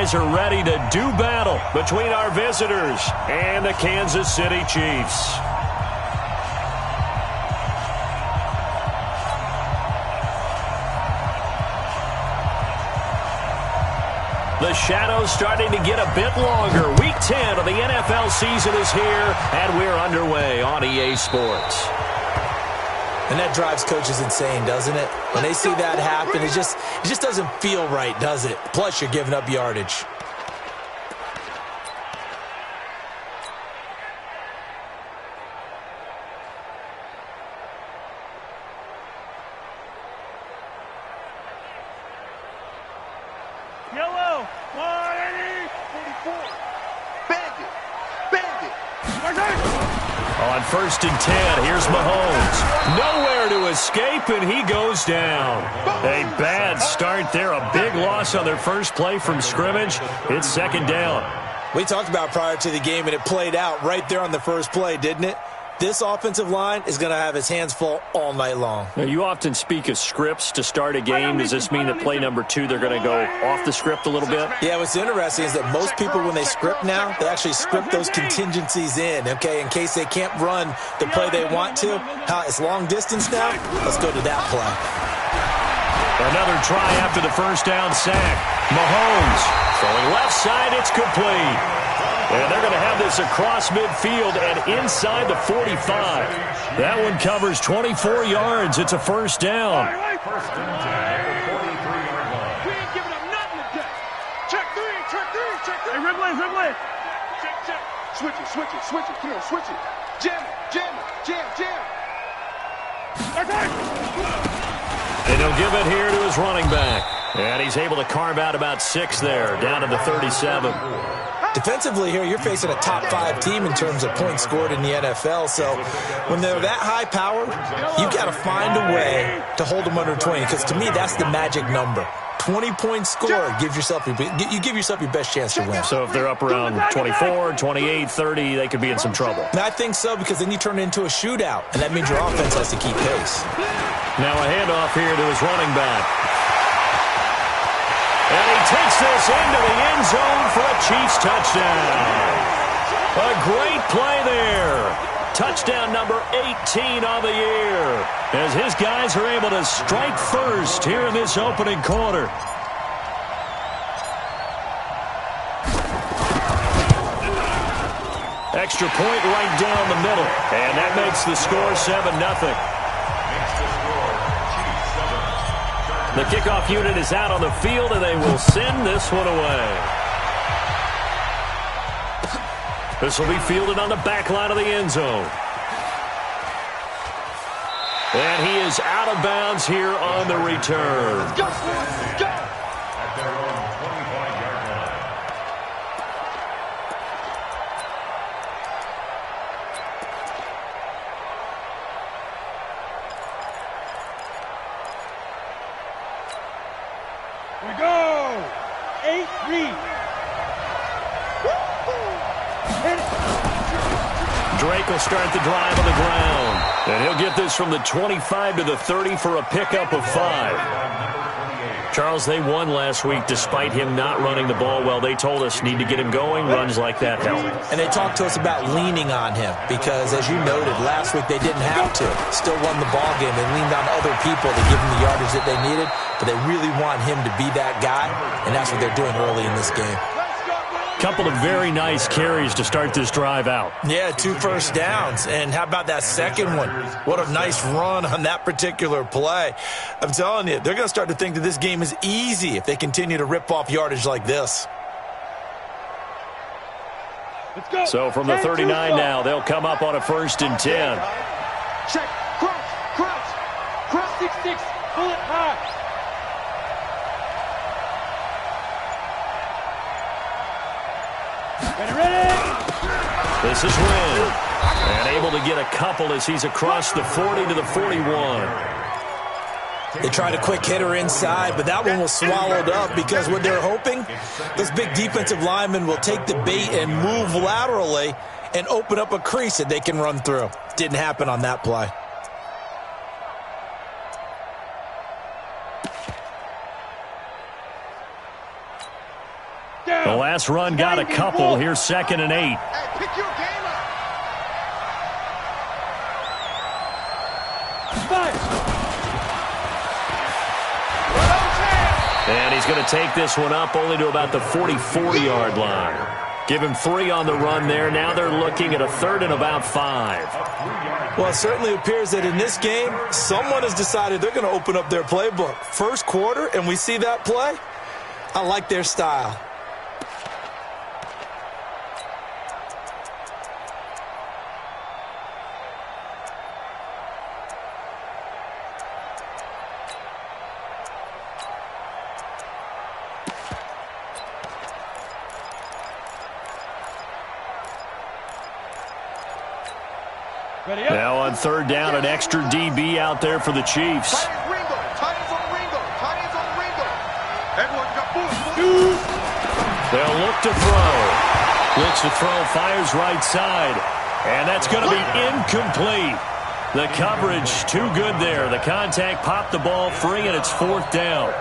guys are ready to do battle between our visitors and the Kansas City Chiefs. The shadow's starting to get a bit longer. Week 10 of the NFL season is here, and we're underway on EA Sports. And that drives coaches insane, doesn't it? When they see that happen, it just doesn't feel right, does it? Plus, you're giving up yardage. Yellow, 180, 44. Bandit. On 1st and 10, here's Mahomes. Nowhere to escape, and he goes down. A bad start there. A big loss on their first play from scrimmage. It's 2nd down. We talked about prior to the game, and it played out right there on the first play, didn't it? This offensive line is going to have his hands full all night long. Now, you often speak of scripts to start a game. Does this mean that play number 2, they're going to go off the script a little bit? Yeah, what's interesting is that most people, when they script now, they actually script those contingencies in, okay, in case they can't run the play they want to. It's long distance now. Let's go to that play. Another try after the first down sack. Mahomes throwing left side. It's complete. And they're going to have this across midfield and inside the 45. That one covers 24 yards. It's a 1st down. We ain't giving up nothing today. Check three. Hey, Ridley. Check. Switch it. Come on, switch it. Jam. And he'll give it here to his running back. And he's able to carve out about 6 there, down to the 37. Defensively here, you're facing a top 5 team in terms of points scored in the NFL. So when they're that high powered, you got to find a way to hold them under 20. Because to me, that's the magic number. 20 points scored, you give yourself your best chance to win. So if they're up around 24, 28, 30, they could be in some trouble. And I think so, because then you turn it into a shootout, and that means your offense has to keep pace. Now a handoff here to his running back. And he takes this into the end zone for a Chiefs touchdown. A great play there. Touchdown number 18 on the year, as his guys are able to strike first here in this opening quarter. Extra point right down the middle, and that makes the score 7-0. The kickoff unit is out on the field, and they will send this one away. This will be fielded on the back line of the end zone. And he is out of bounds here on the return. Let's go. At their own 25-yard line. We go. 8-3. Drake will start the drive on the ground. And he'll get this from the 25 to the 30 for a pickup of 5. Charles, they won last week despite him not running the ball well. They told us need to get him going. Runs like that help. And they talked to us about leaning on him because, as you noted, last week they didn't have to. Still won the ball game. They leaned on other people to give them the yardage that they needed, but they really want him to be that guy, and that's what they're doing early in this game. Couple of very nice carries to start this drive out. Yeah, 2 first downs. And how about that second one? What a nice run on that particular play. I'm telling you, they're going to start to think that this game is easy if they continue to rip off yardage like this. Let's go. So from the 39 now, they'll come up on a 1st and 10. Check. Crouch 6-6. Pull it high. Ready? This is Wynn. And able to get a couple as he's across the 40 to the 41. They tried a quick hitter inside, but that one was swallowed up because what they're hoping, this big defensive lineman will take the bait and move laterally and open up a crease that they can run through. Didn't happen on that play. The last run got a couple. Here's 2nd and 8. Hey, pick your game up. And he's going to take this one up only to about the 44-yard line. Give him 3 on the run there. Now they're looking at a 3rd and about 5. Well, it certainly appears that in this game, someone has decided they're going to open up their playbook. First quarter, and we see that play. I like their style. Now on 3rd down, an extra DB out there for the Chiefs. They'll look to throw. Looks to throw, fires right side. And that's going to be incomplete. The coverage too good there. The contact popped the ball free, and it's 4th down.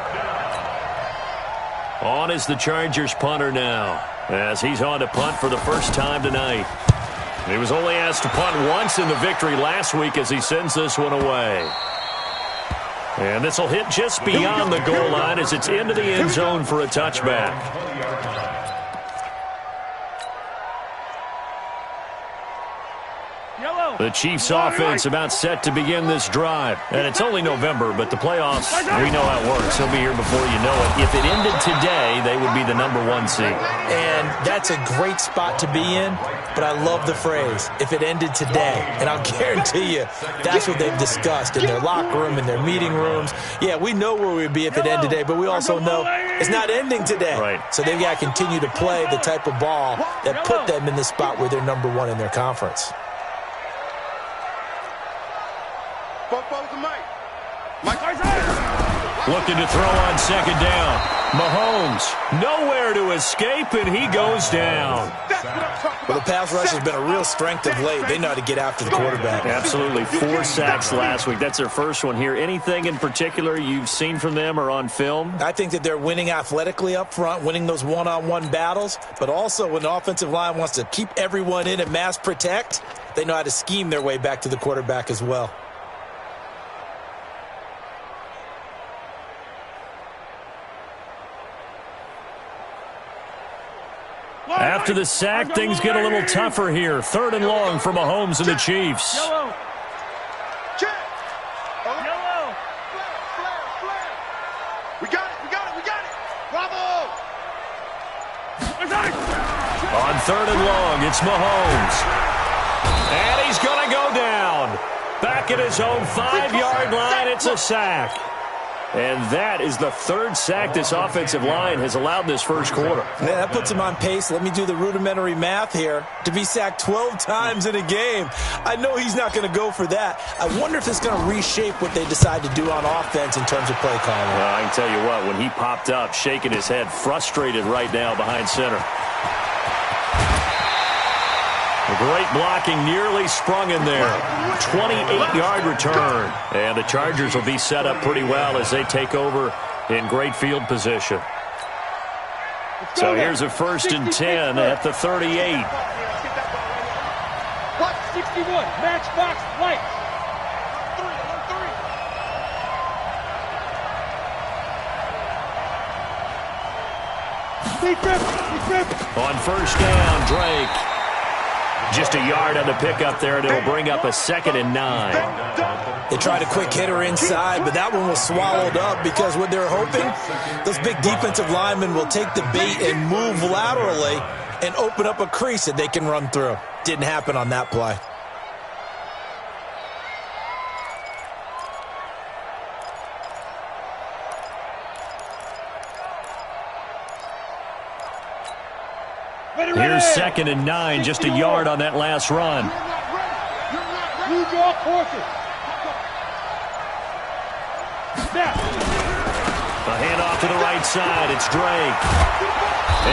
On is the Chargers punter now, as he's on to punt for the first time tonight. He was only asked to punt once in the victory last week as he sends this one away. And this will hit just beyond the goal line as it's into the end zone for a touchback. The Chiefs offense about set to begin this drive. And it's only November, but the playoffs, we know how it works. They'll be here before you know it. If it ended today, they would be the #1 seed. And that's a great spot to be in, but I love the phrase, if it ended today. And I'll guarantee you, that's what they've discussed in their locker room, in their meeting rooms. Yeah, we know where we'd be if it ended today, but we also know it's not ending today. Right. So they've got to continue to play the type of ball that put them in the spot where they're #1 in their conference. Looking to throw on 2nd down. Mahomes, nowhere to escape, and he goes down. Well, the pass rush has been a real strength of late. They know how to get after the quarterback. Absolutely. 4 sacks last week. That's their first one here. Anything in particular you've seen from them or on film? I think that they're winning athletically up front, winning those one-on-one battles, but also when the offensive line wants to keep everyone in and mass protect, they know how to scheme their way back to the quarterback as well. After the sack, things get a little tougher here. 3rd and long for Mahomes and the Chiefs. Yellow. Check. Yellow. Flag. We got it. Bravo. On 3rd and long, it's Mahomes. And he's going to go down. Back at his own 5-yard line, it's a sack. And that is the 3rd sack this offensive line has allowed this first quarter. Yeah, that puts him on pace. Let me do the rudimentary math here. To be sacked 12 times in a game, I know he's not going to go for that. I wonder if it's going to reshape what they decide to do on offense in terms of play calling. Well, I can tell you what, when he popped up, shaking his head, frustrated right now behind center. Great blocking, nearly sprung in there. 28-yard return. And the Chargers will be set up pretty well as they take over in great field position. So here's a 1st and 10 at the 38. Watch 61, matchbox lights. On 1st down, Drake. Just a yard on the pickup there, and it'll bring up a 2nd and 9. They tried a quick hitter inside, but that one was swallowed up because what they're hoping, those big defensive linemen will take the bait and move laterally and open up a crease that they can run through. Didn't happen on that play. Here's 2nd and 9, just a yard on that last run. You draw courses. A handoff to the right side. It's Drake.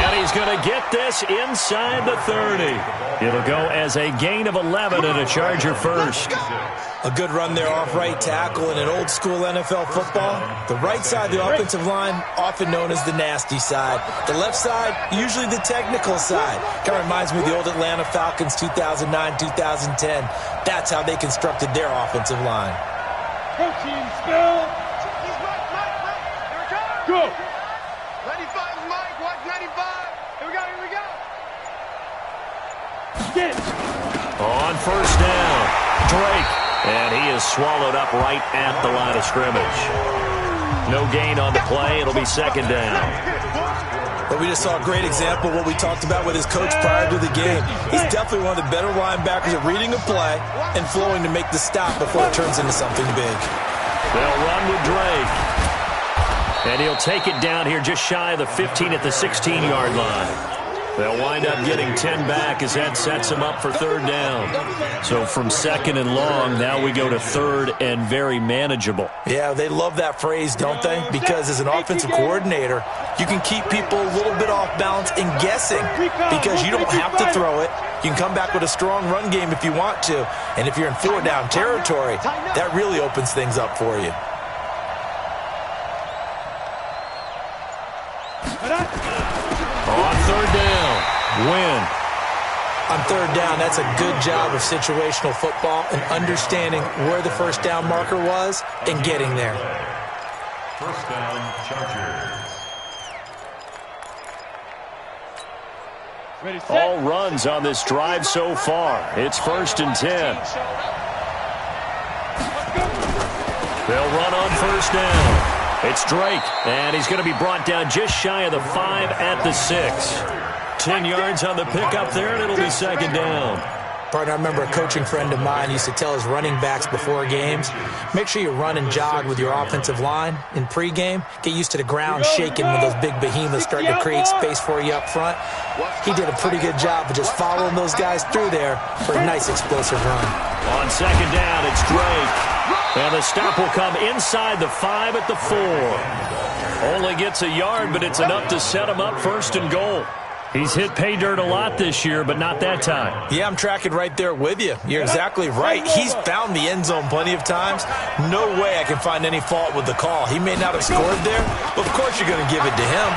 And he's He's going to get this inside the 30. It'll go as a gain of 11 and a Charger first. A good run there off right tackle in an old-school NFL football. The right side of the offensive line, often known as the nasty side. The left side, usually the technical side. Kind of reminds me of the old Atlanta Falcons 2009, 2010. That's how they constructed their offensive line. Protein spell. Go. 95 Mike, watch 95. Here we go, here we go. Get. On first down, Drake. And he is swallowed up right at the line of scrimmage. No gain on the play. It'll be second down. But we just saw a great example of what we talked about with his coach prior to the game. He's definitely one of the better linebackers at reading a play and flowing to make the stop before it turns into something big. They'll run with Drake. And he'll take it down here just shy of the 15 at the 16-yard line. They'll wind up getting 10 back as that sets them up for third down. So from second and long, now we go to third and very manageable. Yeah, they love that phrase, don't they? Because as an offensive coordinator, you can keep people a little bit off balance and guessing because you don't have to throw it. You can come back with a strong run game if you want to. And if you're in four-down territory, that really opens things up for you. On third down, Win. On third down, that's a good job of situational football and understanding where the first down marker was and getting there. First down, Chargers. All runs on this drive so far. It's 1st and 10. They'll run on first down. It's Drake, and he's going to be brought down just shy of the 5 at the 6. 10 yards on the pickup there, and it'll be second down. Partner, I remember a coaching friend of mine used to tell his running backs before games, make sure you run and jog with your offensive line in pregame. Get used to the ground shaking when those big behemoths start to create space for you up front. He did a pretty good job of just following those guys through there for a nice explosive run. On second down, it's Drake. And the stop will come inside the 5 at the 4. Only gets a yard, but it's enough to set him up 1st and goal. He's hit pay dirt a lot this year, but not that time. Yeah, I'm tracking right there with you. You're exactly right. He's found the end zone plenty of times. No way I can find any fault with the call. He may not have scored there, but of course you're going to give it to him.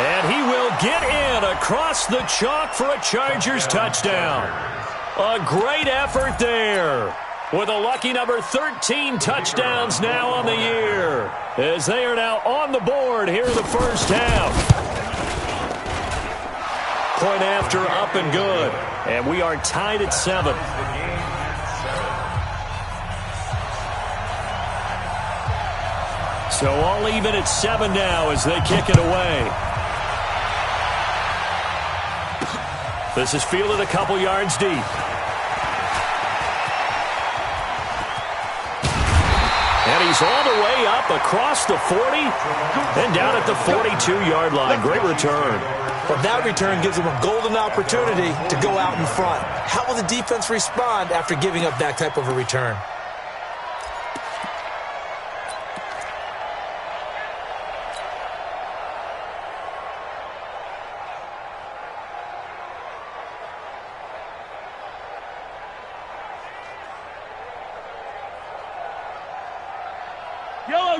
And he will get in across the chalk for a Chargers touchdown. A great effort there, with a lucky number 13 touchdowns now on the year, as they are now on the board here in the first half. Point after, up and good. And we are tied at 7. So all even at 7 now as they kick it away. This is fielded a couple yards deep. And he's all the way up across the 40 and down at the 42-yard line. Great return. But that return gives them a golden opportunity to go out in front. How will the defense respond after giving up that type of a return?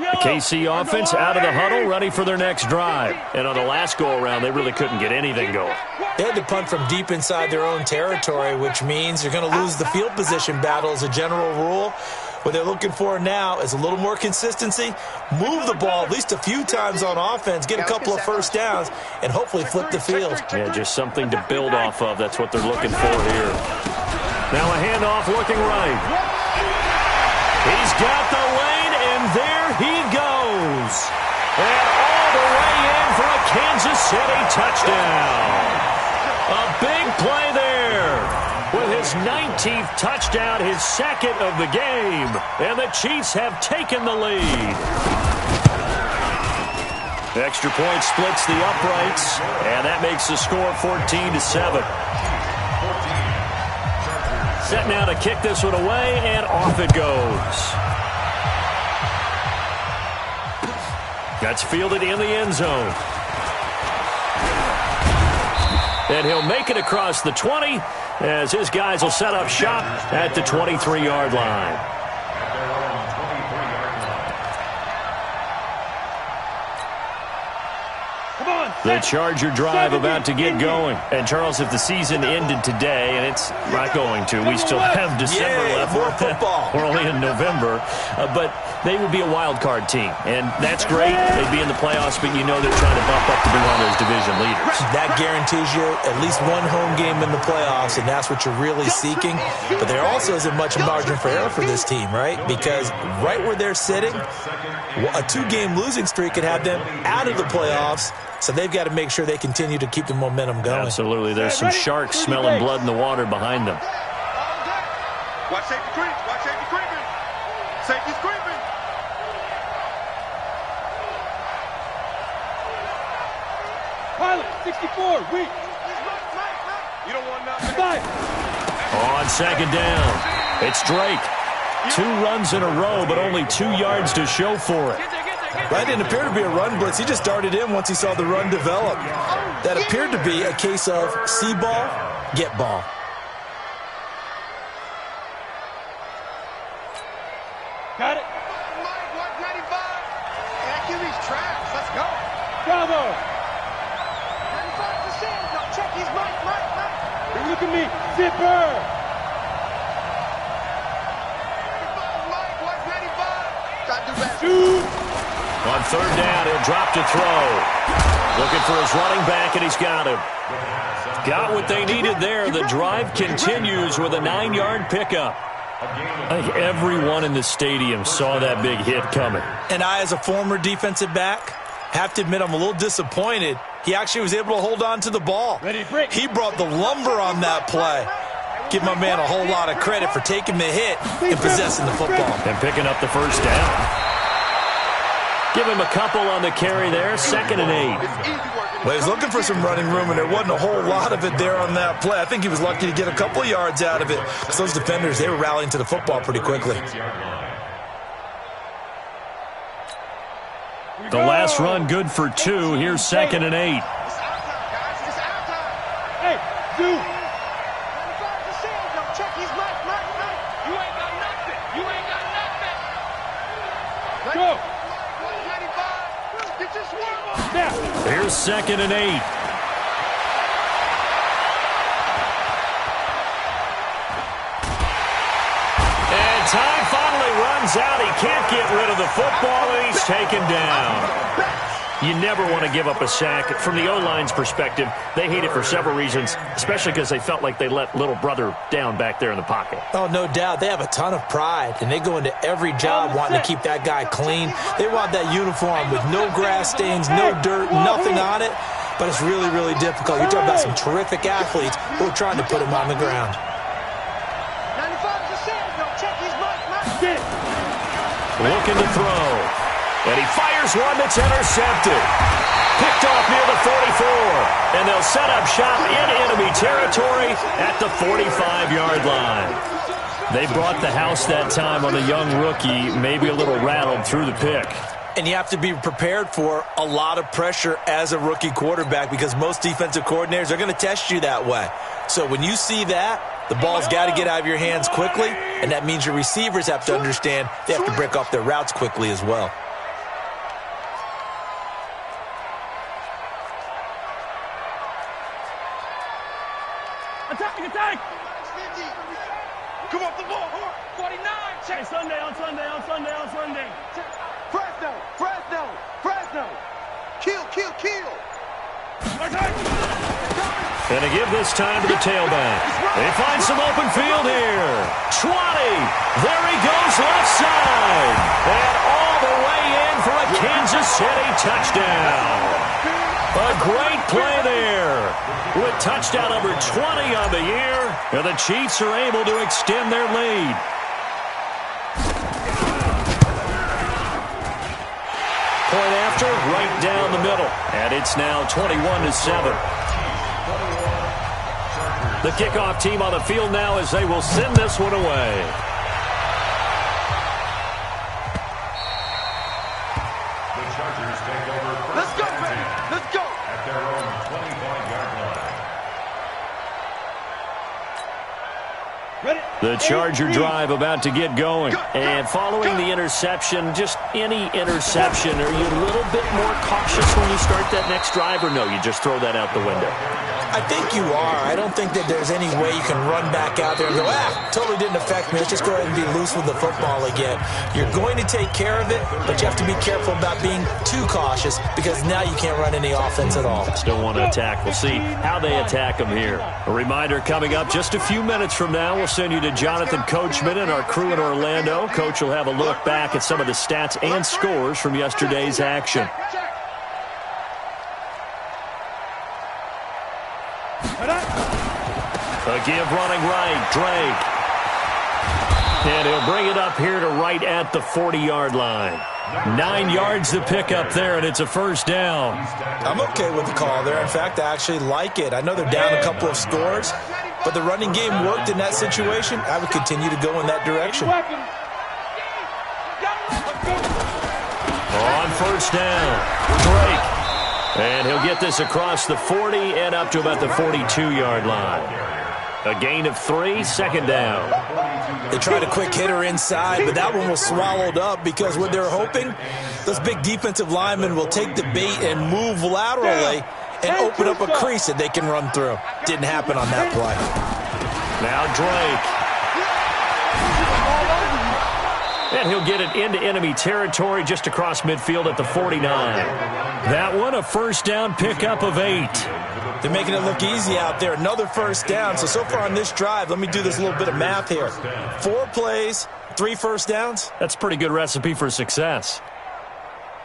The KC offense out of the huddle, ready for their next drive. And on the last go-around, they really couldn't get anything going. They had to punt from deep inside their own territory, which means you're going to lose the field position battle as a general rule. What they're looking for now is a little more consistency, move the ball at least a few times on offense, get a couple of first downs, and hopefully flip the field. Yeah, just something to build off of. That's what they're looking for here. Now a handoff looking right. He's got the lane, and there he goes. And all the way in for a Kansas City touchdown. A big play there with his 19th touchdown, his second of the game. And the Chiefs have taken the lead. The extra point splits the uprights, and that makes the score 14-7. Set now to kick this one away, and off it goes. That's fielded in the end zone. And he'll make it across the 20 as his guys will set up shop at the 23-yard line. The Charger drive about to get going. And, Charles, if the season ended today, and it's not going to, we still have December left. More football. We're only in November. But they would be a wild card team. And that's great. They'd be in the playoffs, but you know they're trying to bump up to be one of those division leaders. That guarantees you at least one home game in the playoffs, and that's what you're really seeking. But there also isn't much margin for error for this team, right? Because right where they're sitting, a 2-game losing streak could have them out of the playoffs. So they've got to make sure they continue to keep the momentum going. Absolutely. There's some sharks smelling blood in the water behind them. Watch safety creep. Watch safety creeping. Safety's creeping. Pilot, 64, weak. You don't want nothing. Five. On second down, it's Drake. 2 runs in a row, but only 2 yards to show for it. That didn't appear to be a run blitz. He just darted in once he saw the run develop. That appeared to be a case of see ball, get ball. Got it. Mike, 195. QB's trash. Let's go. Bravo. 95%. No, check his Mike. Look at me. Zipper. Mike, 195. Got to do better. Shoot. On third down, he'll drop to throw. Looking for his running back, and he's got him. Got what they needed there. The drive continues with a 9-yard pickup. I think everyone in the stadium saw that big hit coming. And I, as a former defensive back, have to admit I'm a little disappointed. He actually was able to hold on to the ball. He brought the lumber on that play. Give my man a whole lot of credit for taking the hit and possessing the football. And picking up the first down. Give him a couple on the carry there, 2nd and 8. Well, he was looking for some running room, and there wasn't a whole lot of it there on that play. I think he was lucky to get a couple yards out of it. Because those defenders, they were rallying to the football pretty quickly. The last run good for 2. Here's 2nd and 8. Hey, dude. Check his Mike. You ain't got nothing. Go. Here's 2nd and 8. And time finally runs out. He can't get rid of the football, and he's taken down. You never want to give up a sack. From the O-line's perspective, they hate it for several reasons, especially because they felt like they let little brother down back there in the pocket. Oh, no doubt. They have a ton of pride, and they go into every job wanting to keep that guy clean. They want that uniform with no grass stains, no dirt, nothing on it. But it's really, really difficult. You're talking about some terrific athletes who are trying to put him on the ground. 95%. No, check his Mike. Looking to throw. And he fires one that's intercepted. Picked off near the 44. And they'll set up shop in enemy territory at the 45-yard line. They brought the house that time on the young rookie, maybe a little rattled through the pick. And you have to be prepared for a lot of pressure as a rookie quarterback because most defensive coordinators are going to test you that way. So when you see that, the ball's got to get out of your hands quickly, and that means your receivers have to understand they have to break off their routes quickly as well. Attack! Come off the ball, 49. Check. Sunday. Fresno. Kill. And to give this time to the tailback. They find some open field here. 20. There he goes left side. And all the way in for a Kansas City touchdown. A great play there. With touchdown number 20 on the year, and the Chiefs are able to extend their lead. Point after, right down the middle. And it's now 21-7. The kickoff team on the field now as they will send this one away. The Chargers take over. Let's go, baby. Let's go. At their own 25-yard line. The Charger drive about to get going. And following the interception, just any interception, are you a little bit more cautious when you start that next drive, or no, you just throw that out the window? I think you are. I don't think that there's any way you can run back out there and go, totally didn't affect me. Let's just go ahead and be loose with the football again. You're going to take care of it, but you have to be careful about being too cautious because now you can't run any offense at all. Still want to attack. We'll see how they attack them here. A reminder coming up just a few minutes from now, we'll send you to Jonathan Coachman and our crew in Orlando. Coach will have a look back at some of the stats and scores from yesterday's action. A give running right, Drake. And he'll bring it up here to right at the 40-yard line. 9 yards to pick up there, and it's a first down. I'm okay with the call there. In fact, I actually like it. I know they're down a couple of scores, but the running game worked in that situation. I would continue to go in that direction. On first down, Drake. And he'll get this across the 40 and up to about the 42-yard line. A gain of 3, second down. They tried a quick hitter inside, but that one was swallowed up because what they're hoping, those big defensive linemen will take the bait and move laterally and open up a crease that they can run through. Didn't happen on that play. Now Drake. And he'll get it into enemy territory just across midfield at the 49. That one a first down pickup of 8. They're making it look easy out there. Another first down. So far on this drive, let me do this little bit of math here. 4 plays, 3 first downs. That's a pretty good recipe for success.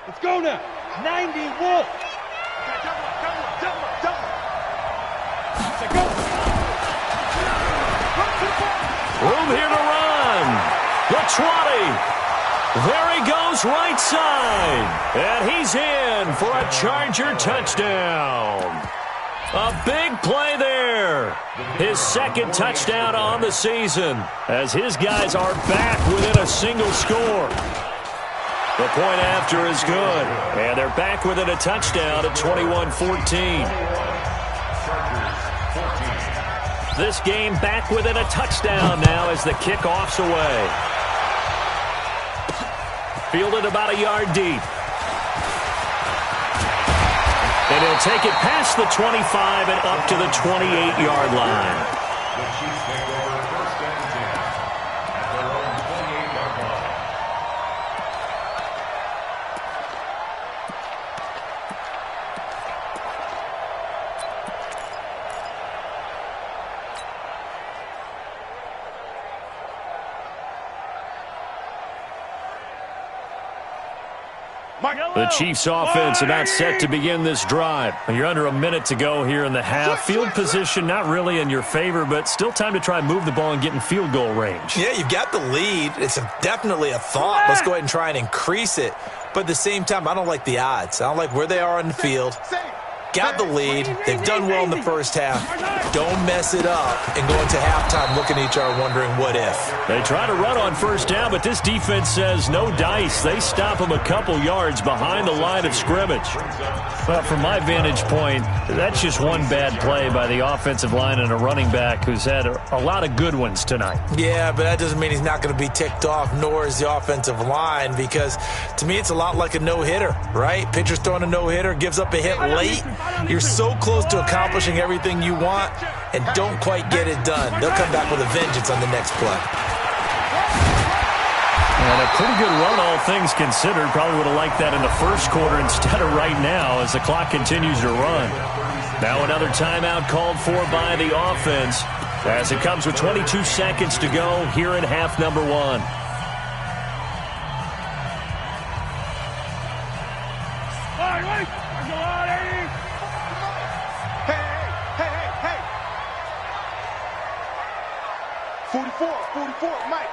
Let's go now. 90 Wolf. Room here to run. The 20. There he goes, right side. And he's in for a Charger touchdown. A big play there. His second touchdown on the season as his guys are back within a single score. The point after is good. And they're back within a touchdown at 21-14. This game back within a touchdown now as the kickoff's away. Fielded about a yard deep. And he'll take it past the 25 and up to the 28-yard line. The Chiefs take over first and 10 at their own 28-yard line. The Chiefs offense about set to begin this drive. You're under a minute to go here in the half. Field position not really in your favor, but still time to try and move the ball and get in field goal range. Yeah, you've got the lead. It's definitely a thought. Let's go ahead and try and increase it. But at the same time, I don't like the odds. I don't like where they are on the field. Got the lead. They've done well in the first half. Don't mess it up and go into halftime looking at each other wondering what if. They try to run on first down, but this defense says no dice. They stop them a couple yards behind the line of scrimmage. Well, from my vantage point, that's just one bad play by the offensive line and a running back who's had a lot of good ones tonight. Yeah, but that doesn't mean he's not going to be ticked off, nor is the offensive line, because to me it's a lot like a no-hitter, right? Pitcher's throwing a no-hitter, gives up a hit late. You're so close to accomplishing everything you want and don't quite get it done. They'll come back with a vengeance on the next play. And a pretty good run, all things considered. Probably would have liked that in the first quarter instead of right now as the clock continues to run. Now another timeout called for by the offense as it comes with 22 seconds to go here in half number 1.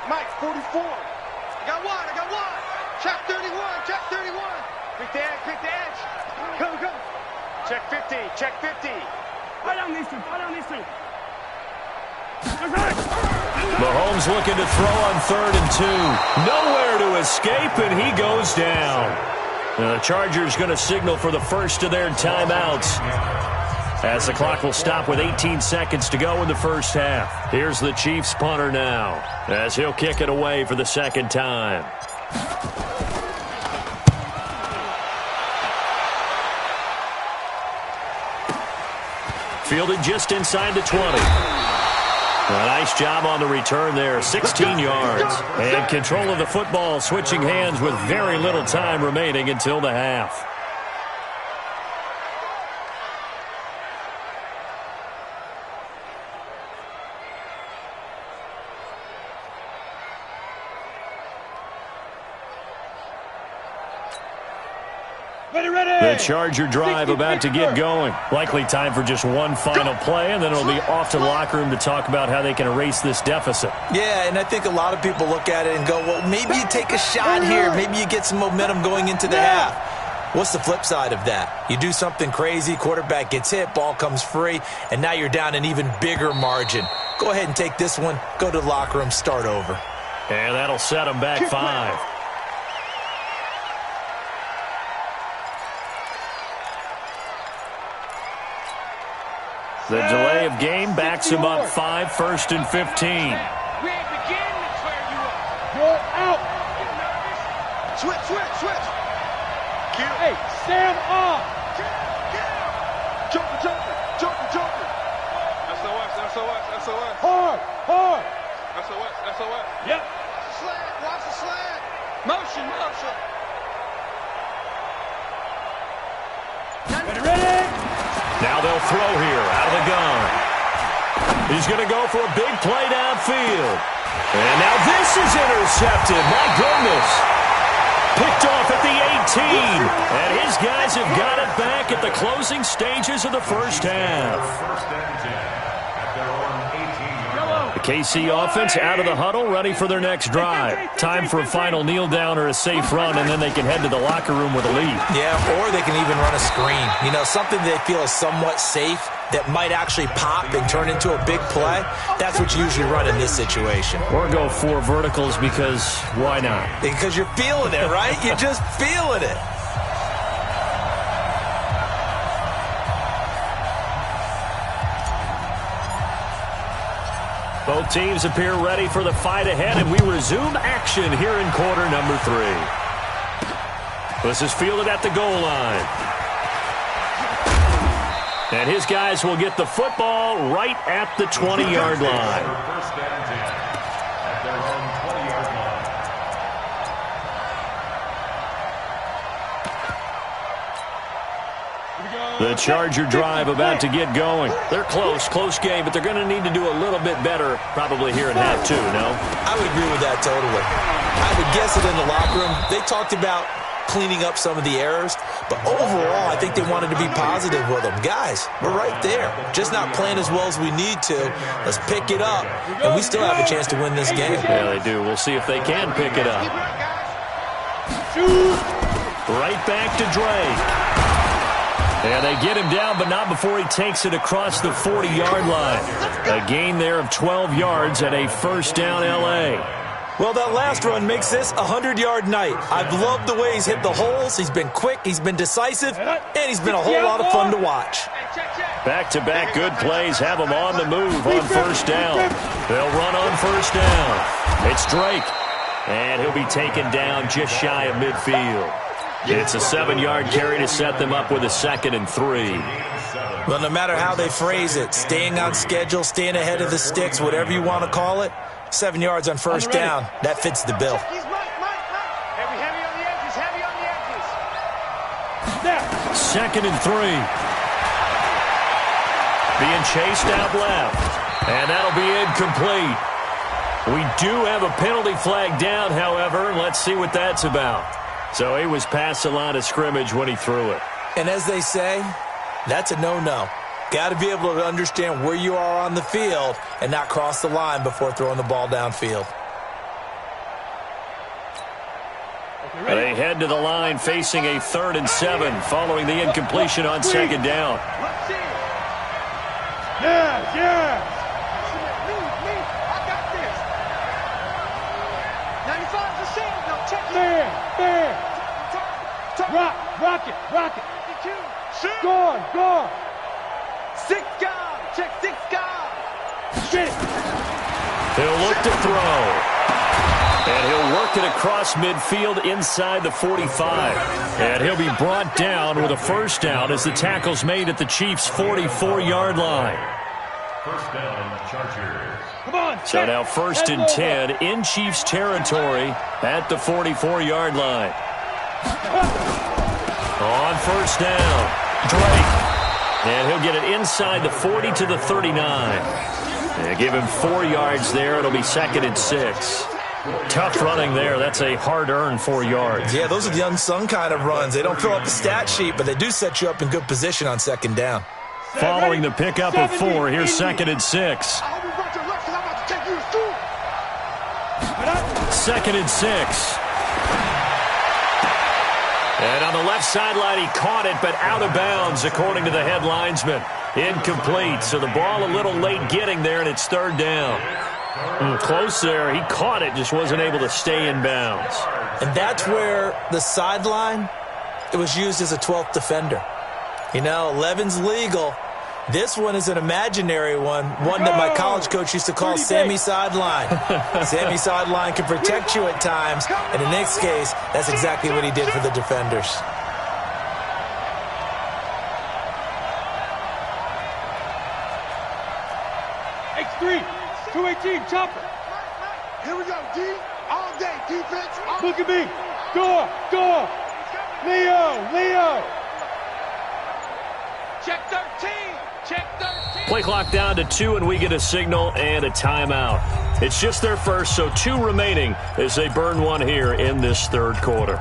Mike, 44. I got one. Check 31. Pick the edge. Come. Check 50. Right on these two. Mahomes looking to throw on 3rd and 2. Nowhere to escape, and he goes down. The Chargers going to signal for the first of their timeouts. as the clock will stop with 18 seconds to go in the first half. Here's the Chiefs punter now, as he'll kick it away for the second time. Fielded just inside the 20. A nice job on the return there, 16 yards. And control of the football, switching hands with very little time remaining until the half. The Charger drive about to get going. Likely time for just one final play, and then it'll be off to the locker room to talk about how they can erase this deficit. Yeah, and I think a lot of people look at it and go, well, maybe you take a shot here. Maybe you get some momentum going into the half. What's the flip side of that? You do something crazy, quarterback gets hit, ball comes free, and now you're down an even bigger margin. Go ahead and take this one, go to the locker room, start over. And that'll set them back 5. The delay of game backs him up 5, 1st and 15. We ain't beginning to clear you up. You're out. Switch. Hey, Sam off. Joker. SOS. Hard. SOS. Yep. Watch the slant. Motion. Ready? Now they'll throw here out of the gun. He's going to go for a big play downfield. And now this is intercepted. My goodness. Picked off at the 18. And his guys have got it back at the closing stages of the first half. The KC offense out of the huddle, ready for their next drive. Time for a final kneel down or a safe run, and then they can head to the locker room with a lead. Yeah, or they can even run a screen. You know, something they feel is somewhat safe that might actually pop and turn into a big play. That's what you usually run in this situation. Or go 4 verticals because why not? Because you're feeling it, right? You're just feeling it. Both teams appear ready for the fight ahead, and we resume action here in quarter number 3. This is fielded at the goal line. And his guys will get the football right at the 20-yard line. The Charger drive about to get going. They're close game, but they're going to need to do a little bit better probably here in half 2, no? I would agree with that totally. I would guess it in the locker room. They talked about cleaning up some of the errors, but overall, I think they wanted to be positive with them. Guys, we're right there. Just not playing as well as we need to. Let's pick it up, and we still have a chance to win this game. Yeah, they do. We'll see if they can pick it up. Right back to Drake. And they get him down, but not before he takes it across the 40-yard line. A gain there of 12 yards and a first down L.A. Well, that last run makes this a 100-yard night. I've loved the way he's hit the holes. He's been quick, he's been decisive, and he's been a whole lot of fun to watch. Back-to-back good plays have him on the move on first down. They'll run on first down. It's Drake, and he'll be taken down just shy of midfield. It's a 7-yard carry to set them up with a 2nd and 3. Well, no matter how they phrase it, staying on schedule, staying ahead of the sticks, whatever you want to call it, 7 yards on first down, that fits the bill. Heavy on the edges. 2nd and 3. Being chased out left. And that'll be incomplete. We do have a penalty flag down, however. Let's see what that's about. So he was past the line of scrimmage when he threw it. And as they say, that's a no-no. Got to be able to understand where you are on the field and not cross the line before throwing the ball downfield. They head to the line facing a 3rd and 7 following the incompletion on 2nd down. Yeah. Me. I got this. 95 is the same. No, check it. Fair. Rock it. Go on. Six guard. Check six guard. Get it. He'll look to throw. And he'll work it across midfield inside the 45. And he'll be brought down with a first down as the tackle's made at the Chiefs' 44-yard line. First down, Chargers. Come on. So now first and 10 in Chiefs territory at the 44-yard line. On first down, Drake. And he'll get it inside the 40 to the 39. And give him 4 yards there. It'll be second and 6. Tough running there. That's a hard-earned 4 yards. Yeah, those are the unsung kind of runs. They don't fill up the stat sheet, but they do set you up in good position on second down. Following the pickup of 4, here's second and 6. Second and 6. And on the left sideline, he caught it, but out of bounds, according to the head linesman. Incomplete, so the ball a little late getting there, and it's third down. Close there. He caught it, just wasn't able to stay in bounds. And that's where the sideline, it was used as a 12th defender. You know, 11's legal. This one is an imaginary one that my college coach used to call Sammy Sideline. Sammy Sideline can protect you at times, and in this case, that's exactly what he did for the defenders. X3, 218, chopper. Here we go, D. All day, defense. Look at me. Door. Leo. Check 13. Check 13. Play clock down to 2, and we get a signal and a timeout. It's just their first, so 2 remaining as they burn one here in this third quarter.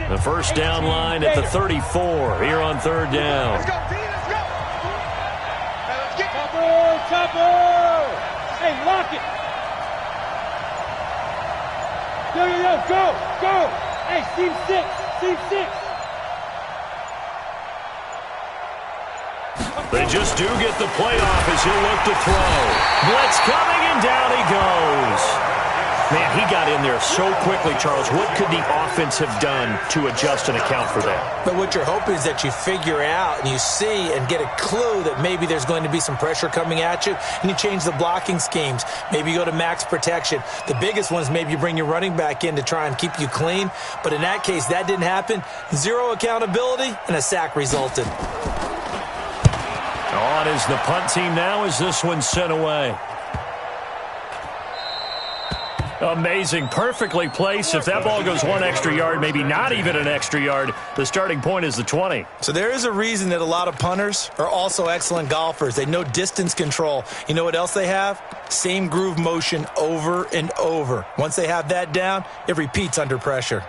The first down line at the 34 here on third down. Let's go, D. Let's go. Hey, let's get Chopper. Hey, lock it. Yo, go. Hey, seam 6. They just do get the playoff as he'll look to throw. Blitz coming, and down he goes. Man, he got in there so quickly, Charles. What could the offense have done to adjust and account for that? But what you're hoping is that you figure out and you see and get a clue that maybe there's going to be some pressure coming at you, and you change the blocking schemes. Maybe you go to max protection. The biggest one is maybe you bring your running back in to try and keep you clean. But in that case, that didn't happen. 0 accountability, and a sack resulted. On is the punt team now as this one's sent away. Amazing. Perfectly placed. If that ball goes 1 extra yard, maybe not even an extra yard, the starting point is the 20. So there is a reason that a lot of punters are also excellent golfers. They know distance control. You know what else they have? Same groove motion over and over. Once they have that down, it repeats under pressure.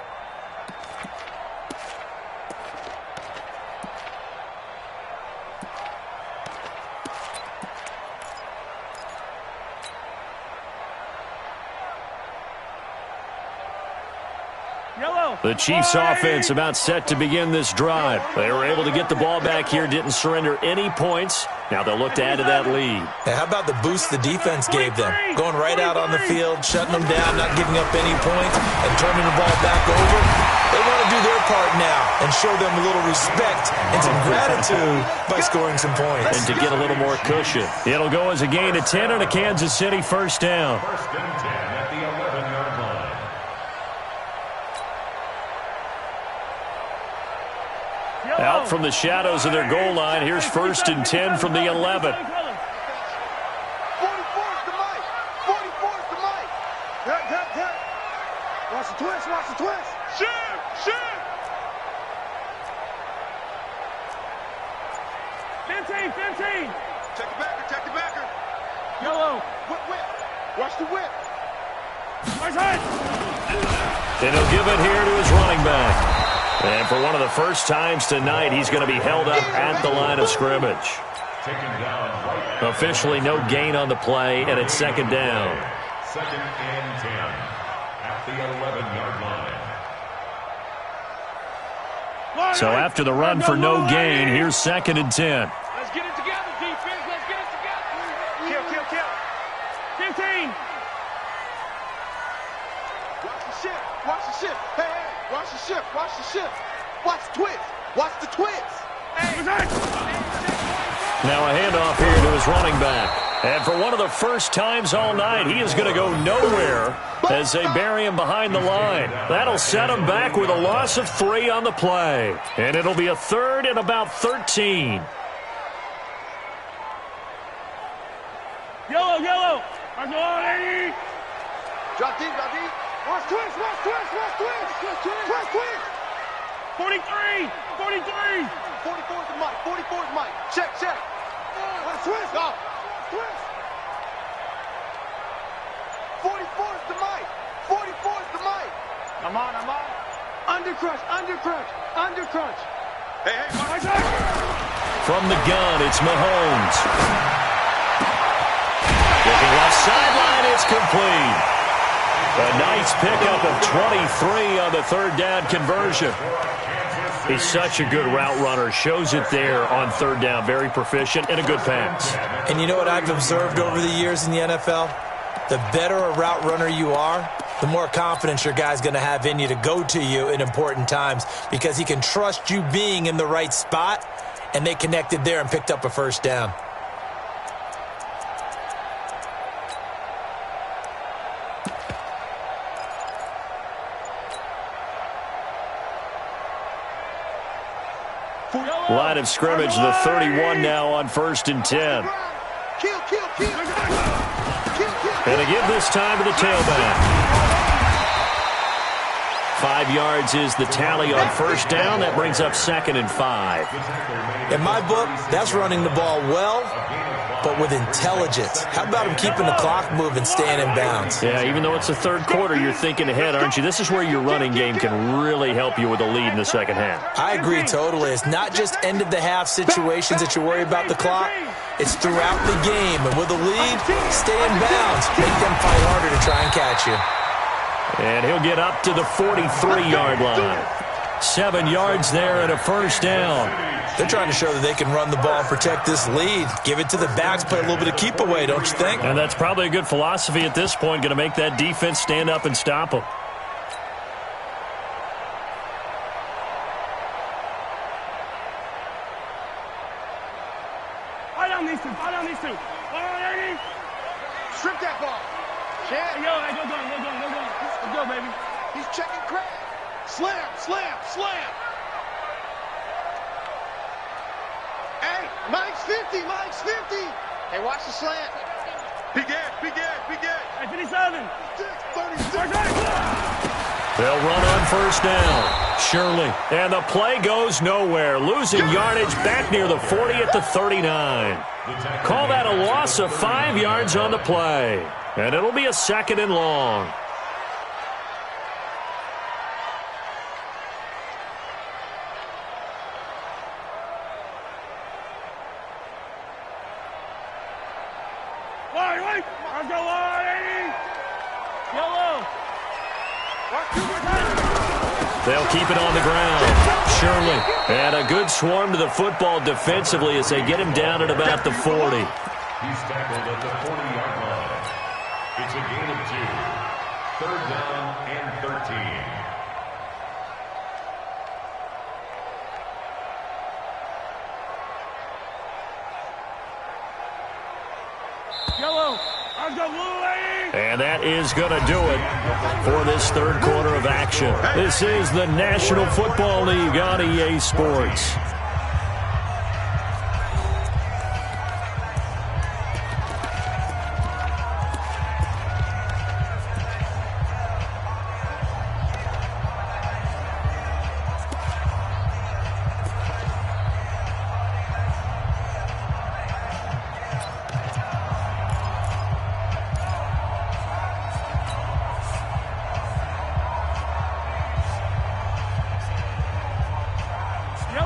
The Chiefs offense about set to begin this drive. They were able to get the ball back here, didn't surrender any points. Now they'll look to add to that lead. Now, how about the boost the defense gave them? Going right out on the field, shutting them down, not giving up any points, and turning the ball back over. They want to do their part now and show them a little respect and some gratitude by scoring some points. And to get a little more cushion. It'll go as a gain of 10 and a Kansas City first down. First and 10 at the 11-yard line. Out from the shadows of their goal line, here's first and 10 from the 11. 44's the mic. 44's the mic. Hit. Watch the twist. Shoot. 15. Check the backer. Yellow. Whip. Watch the whip. Nice hit. And he'll give it here to his running back. And for one of the first times tonight, he's going to be held up at the line of scrimmage. Taken down right at Officially no gain on the play, and it's second down. second and 10 at the 11-yard line. So after the run for no gain, here's 2nd and 10. Let's get it together, defense. Let's get it together. Kill. 15. Watch the shift. Watch the shift. Hey, watch the shift. Watch the shift. Watch the twist. Watch the twist. Now a handoff here to his running back. And for one of the first times all night, he is going to go nowhere as they bury him behind the line. That'll set him back with a loss of 3 on the play. And it'll be a 3rd and about 13. Yellow. I'm going, Eddie. Drop deep. Watch twist. 43. 44 is the mic. 44 is mic. Check. Watch twist. Go. Twist. 44 is the mic. 44 is the mic. I'm on. Under crunch. Hey. From the gun, it's Mahomes. Looking left sideline, it's complete. A nice pickup of 23 on the 3rd down conversion. He's such a good route runner. Shows it there on 3rd down. Very proficient and a good pass. And you know what I've observed over the years in the NFL? The better a route runner you are, the more confidence your guy's going to have in you to go to you in important times because he can trust you being in the right spot, and they connected there and picked up a 1st down. Line of scrimmage, the 31 now on 1st and 10. Kill. And they give this time to the tailback. 5 yards is the tally on 1st down. That brings up 2nd and 5. In my book, that's running the ball well, but with intelligence. How about him keeping the clock moving, staying in bounds? Yeah, even though it's the 3rd quarter, you're thinking ahead, aren't you? This is where your running game can really help you with a lead in the 2nd half. I agree totally. It's not just end-of-the-half situations that you worry about the clock. It's throughout the game. And with a lead, stay in bounds. Make them fight harder to try and catch you. And he'll get up to the 43-yard line. 7 yards there and a 1st down. They're trying to show that they can run the ball and protect this lead. Give it to the backs, play a little bit of keep away, don't you think? And that's probably a good philosophy at this point, going to make that defense stand up and stop them. Fight on these two. Strip that ball. Hey, go. Let's go, baby. He's checking crap. Slam. Hey, Mike's 50. Hey, watch the slant. Big edge. Hey, 57. 36. They'll run on 1st down. Shirley. And the play goes nowhere. Losing yardage back near the 40 at the 39. Call that a loss of 5 yards on the play. And it'll be a 2nd and long. Wait. Let's go, Eddie. Yellow. They'll keep it on the ground. Shirley. And a good swarm to the football defensively as they get him down at about the 40. He's tackled at the 40-yard line. It's a gain of 2. 3rd down and 13. Yellow. Let's go, blue, Eddie. And that is going to do it for this 3rd quarter of action. This is the National Football League on EA Sports.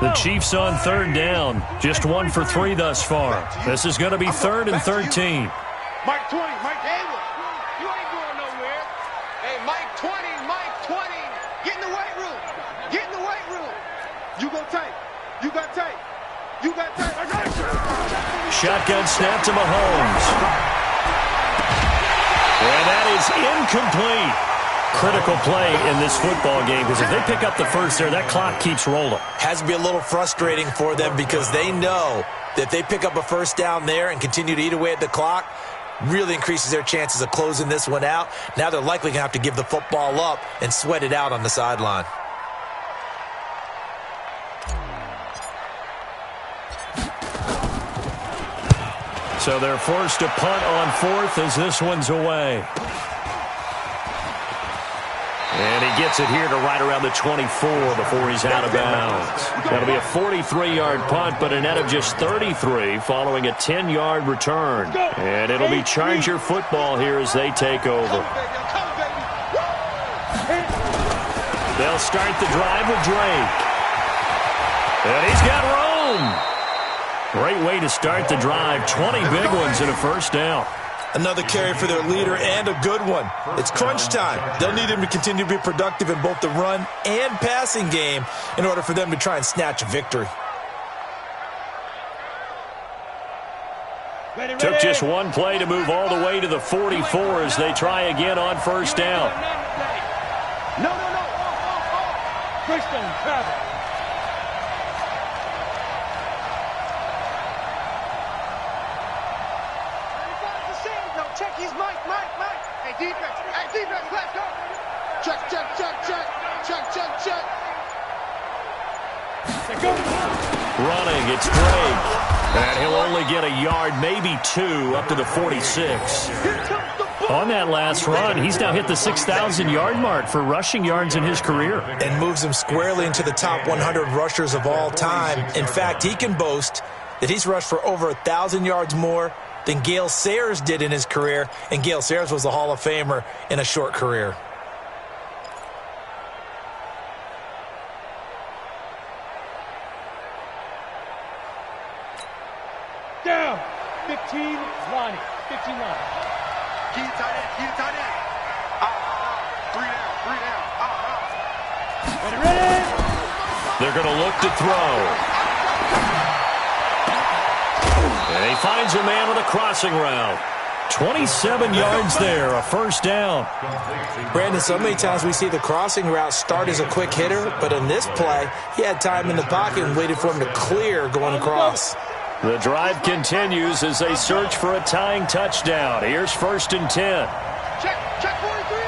The Chiefs on 3rd down. Just 1 for 3 thus far. This is going to be 3rd and 13. Mike 20. Mike Taylor. You ain't going nowhere. Hey, Mike 20. Get in the weight room. You go tight. You got tight. You got tight. I got you. Shotgun snap to Mahomes. And that is incomplete. Critical play in this football game because if they pick up the first there, that clock keeps rolling. Has to be a little frustrating for them because they know that if they pick up a first down there and continue to eat away at the clock, really increases their chances of closing this one out. Now they're likely going to have to give the football up and sweat it out on the sideline. So they're forced to punt on fourth as this one's away. And he gets it here to right around the 24 before he's out of bounds. That'll be a 43-yard punt, but a net of just 33 following a 10-yard return. And it'll be Charger football here as they take over. They'll start the drive with Drake. And he's got room. Great way to start the drive. 20 big ones and a first down. Another carry for their leader and a good one. It's crunch time. They'll need him to continue to be productive in both the run and passing game in order for them to try and snatch a victory. Took just one play to move all the way to the 44 as they try again on first down. No. Christian, travel. Check, he's Mike. Hey, defense, let's go. Check. Running, it's Drake. And he'll only get a yard, maybe two, up to the 46. On that last run, he's now hit the 6,000-yard mark for rushing yards in his career. And moves him squarely into the top 100 rushers of all time. In fact, he can boast that he's rushed for over 1,000 yards more than Gale Sayers did in his career, and Gale Sayers was a Hall of Famer in a short career. Down. 15, Lonnie. 15 Lonnie. Keep tight end. Out. 3 down. Out. Ready. They're going to look to throw. And he finds a man on the crossing route. 27 yards there, a first down. Brandon, so many times we see the crossing route start as a quick hitter, but in this play, he had time in the pocket and waited for him to clear going across. The drive continues as they search for a tying touchdown. Here's 1st and 10. Check 43.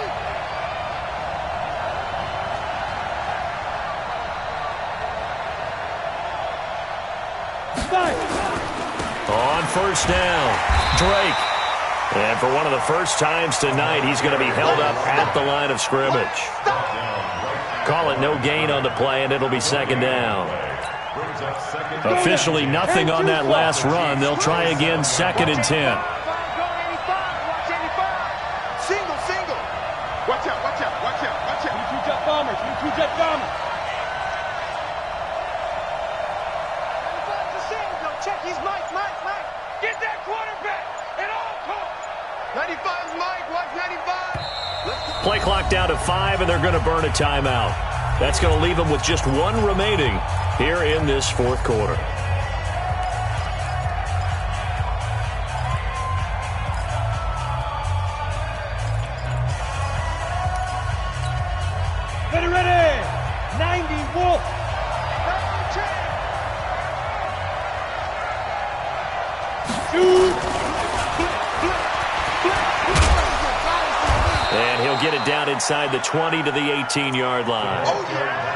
On first down, Drake. And for one of the first times tonight, he's going to be held up at the line of scrimmage. Call it no gain on the play, and it'll be 2nd down. Officially nothing on that last run. They'll try again, 2nd and 10. Single. Watch out. 22 jet bombers. Check, he's Mike. Get that quarterback at all costs. 95's Mike, watch 95. Play clock down to 5, and they're going to burn a timeout. That's going to leave them with just one remaining here in this 4th quarter. Ready. 90 Wolf. And he'll get it down inside the 20 to the 18-yard line.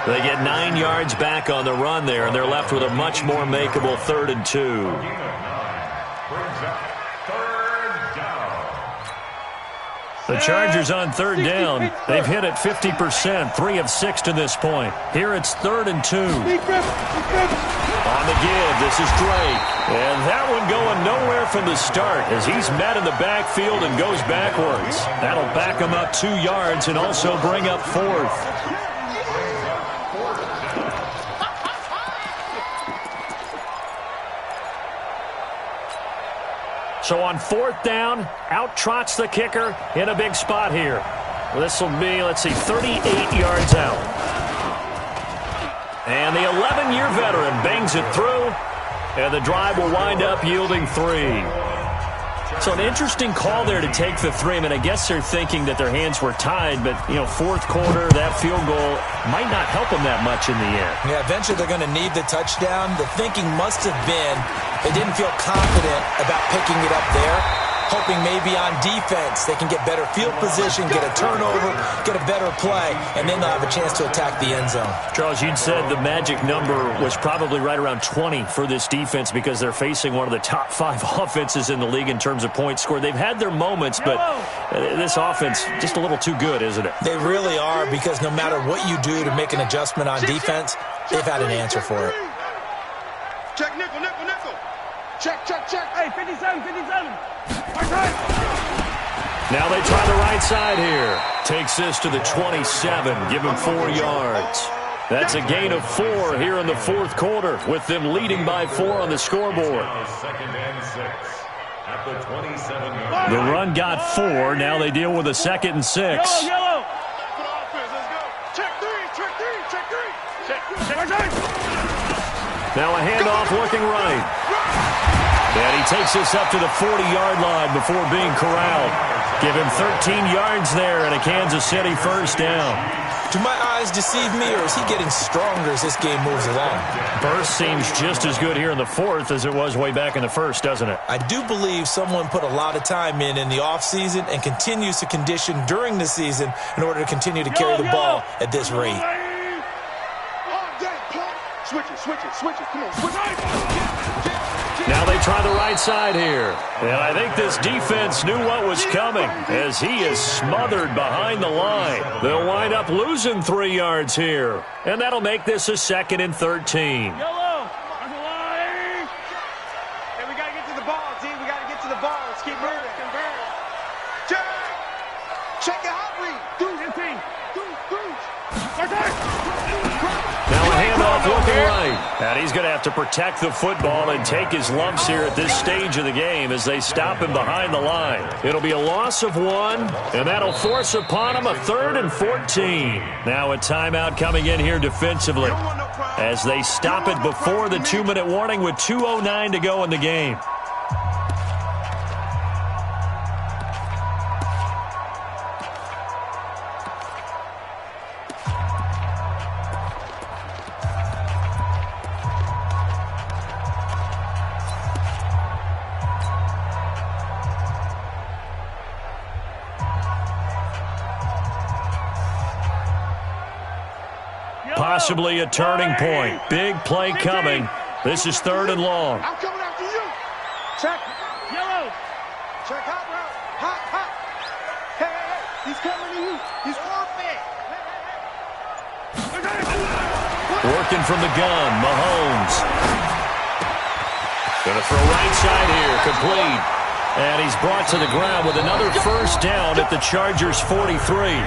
They get 9 yards back on the run there, and they're left with a much more makeable 3rd and 2. The Chargers on 3rd down. They've hit it 50%, 3 of 6 to this point. Here it's 3rd and 2. On the give, this is Drake. And that one going nowhere from the start as he's met in the backfield and goes backwards. That'll back him up 2 yards and also bring up 4th. So on 4th down, out trots the kicker in a big spot here. This will be, 38 yards out. And the 11-year veteran bangs it through, and the drive will wind up yielding 3. So an interesting call there to take the 3. I mean, I guess they're thinking that their hands were tied, but, you know, fourth quarter, that field goal might not help them that much in the end. Yeah, eventually they're going to need the touchdown. The thinking must have been they didn't feel confident about picking it up there, hoping maybe on defense they can get better field position, get a turnover, get a better play, and then they'll have a chance to attack the end zone. Charles, you'd said the magic number was probably right around 20 for this defense because they're facing one of the top 5 offenses in the league in terms of points scored. They've had their moments, but this offense just a little too good, isn't it? They really are, because no matter what you do to make an adjustment on defense, they've had an answer for it. Check nickel, nickel, nickel. Check, check, check. Hey, 57, 57. Now they try the right side here. Takes this to the 27, give him 4 yards. That's a gain of 4 here in the fourth quarter, with them leading by 4 on the scoreboard. Second and 6 at the 27-yard. The run got 4. Now they deal with a 2nd and 6. Yellow. Check 3, check 3, check 3. Check, check. Now a handoff looking right. And he takes this up to the 40-yard line before being corralled. Give him 13 yards there and a Kansas City first down. Do my eyes deceive me, or is he getting stronger as this game moves along? Burst seems just as good here in the fourth as it was way back in the first, doesn't it? I do believe someone put a lot of time in the offseason and continues to condition during the season in order to continue to carry the ball at this rate. Switch it, switch it, switch it. Come on, switch it. Now they try the right side here. And I think this defense knew what was coming as he is smothered behind the line. They'll wind up losing 3 yards here. And that'll make this a 2nd and 13. Yellow. Hey, we got to get to the ball, team. We got to get to the ball. Let's keep moving. Check. Check it out, read. Now a handoff looking right. And he's going to have to protect the football and take his lumps here at this stage of the game as they stop him behind the line. It'll be a loss of 1, and that'll force upon him a 3rd and 14. Now a timeout coming in here defensively as they stop it before the 2-minute warning with 2:09 to go in the game. Possibly a turning point. Big play coming. This is 3rd and long. I'm coming after you. Check. Yellow. Check hot route. Hot, hot. Hey. He's coming to you. He's perfect. Working from the gun, Mahomes. Gonna throw right side here, complete. And he's brought to the ground with another first down at the Chargers' 43.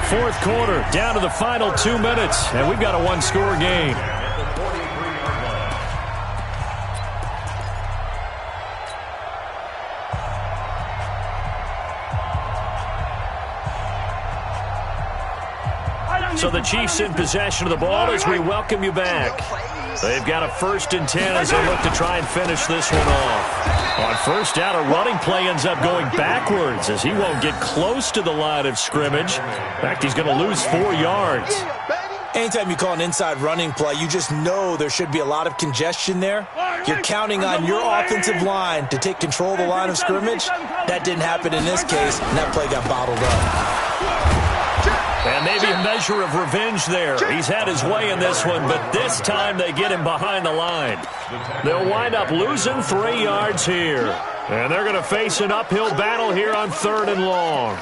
Fourth quarter, down to the final 2 minutes, and we've got a 1-score game. So the Chiefs in possession of the ball as we welcome you back. They've got a 1st and 10 as they look to try and finish this one off. On first down, a running play ends up going backwards as he won't get close to the line of scrimmage. In fact, he's going to lose 4 yards. Anytime you call an inside running play, you just know there should be a lot of congestion there. You're counting on your offensive line to take control of the line of scrimmage. That didn't happen in this case, and that play got bottled up. And maybe a measure of revenge there. He's had his way in this one, but this time they get him behind the line. They'll wind up losing 3 yards here. And they're going to face an uphill battle here on 3rd and long.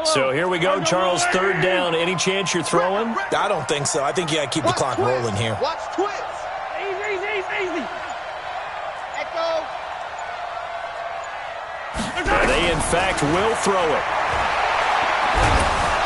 So here we go, Charles, 3rd down. Any chance you're throwing? I don't think so. I think you got to keep the clock rolling here. Watch twist. Easy. Echo. And they, in fact, will throw it.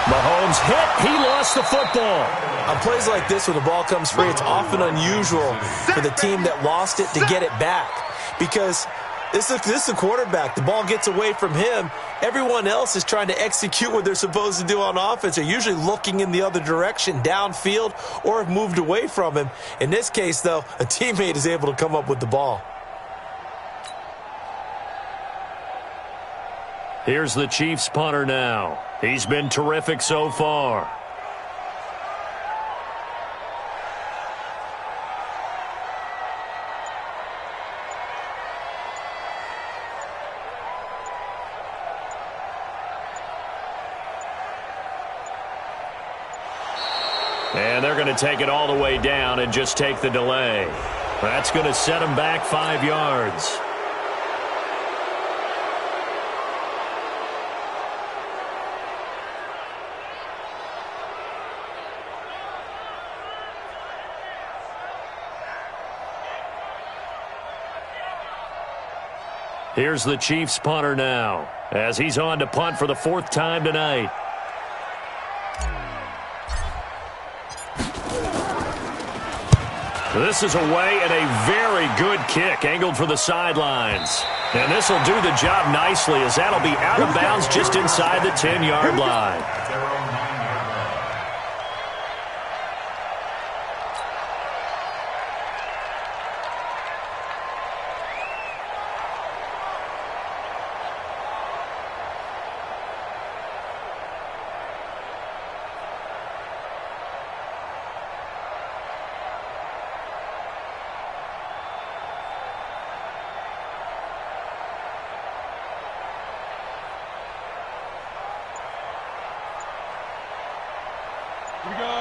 Mahomes hit. He lost the football. On plays like this, when the ball comes free, it's often unusual for the team that lost it to get it back. Because this is the quarterback. The ball gets away from him. Everyone else is trying to execute what they're supposed to do on offense. They're usually looking in the other direction, downfield, or have moved away from him. In this case, though, a teammate is able to come up with the ball. Here's the Chiefs punter now. He's been terrific so far. And they're going to take it all the way down and just take the delay. That's going to set them back 5 yards. Here's the Chiefs punter now, as he's on to punt for the 4th time tonight. This is away and a very good kick, angled for the sidelines. And this will do the job nicely, as that'll be out of bounds just inside the 10-yard line.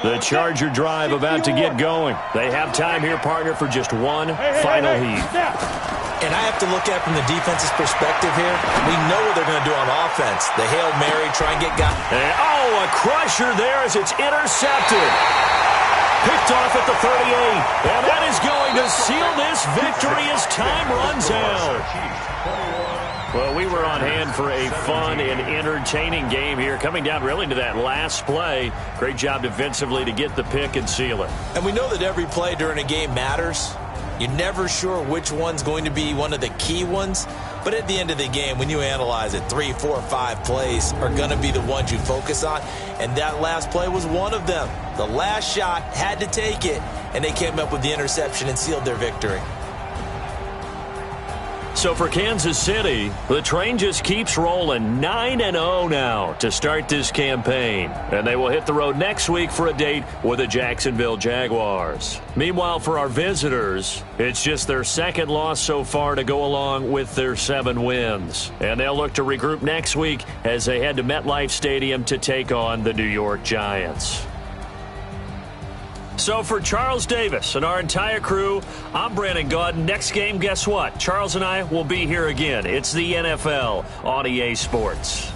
The Charger drive about to get going. They have time here, partner, for just one final heat. And I have to look at it from the defense's perspective here. We know what they're going to do on offense. The Hail Mary, try and get guys. Oh, a crusher there as it's intercepted. Picked off at the 38. And that is going to seal this victory as time runs out. Well, we were on hand for a fun and entertaining game here, coming down really to that last play. Great job defensively to get the pick and seal it. And we know that every play during a game matters. You're never sure which one's going to be one of the key ones. But at the end of the game, when you analyze it, 3, 4, 5 plays are going to be the ones you focus on. And that last play was one of them. The last shot had to take it, and they came up with the interception and sealed their victory. So for Kansas City, the train just keeps rolling 9-0 now to start this campaign. And they will hit the road next week for a date with the Jacksonville Jaguars. Meanwhile, for our visitors, it's just their 2nd loss so far to go along with their 7 wins. And they'll look to regroup next week as they head to MetLife Stadium to take on the New York Giants. So for Charles Davis and our entire crew, I'm Brandon Gaudin. Next game, guess what? Charles and I will be here again. It's the NFL on EA Sports.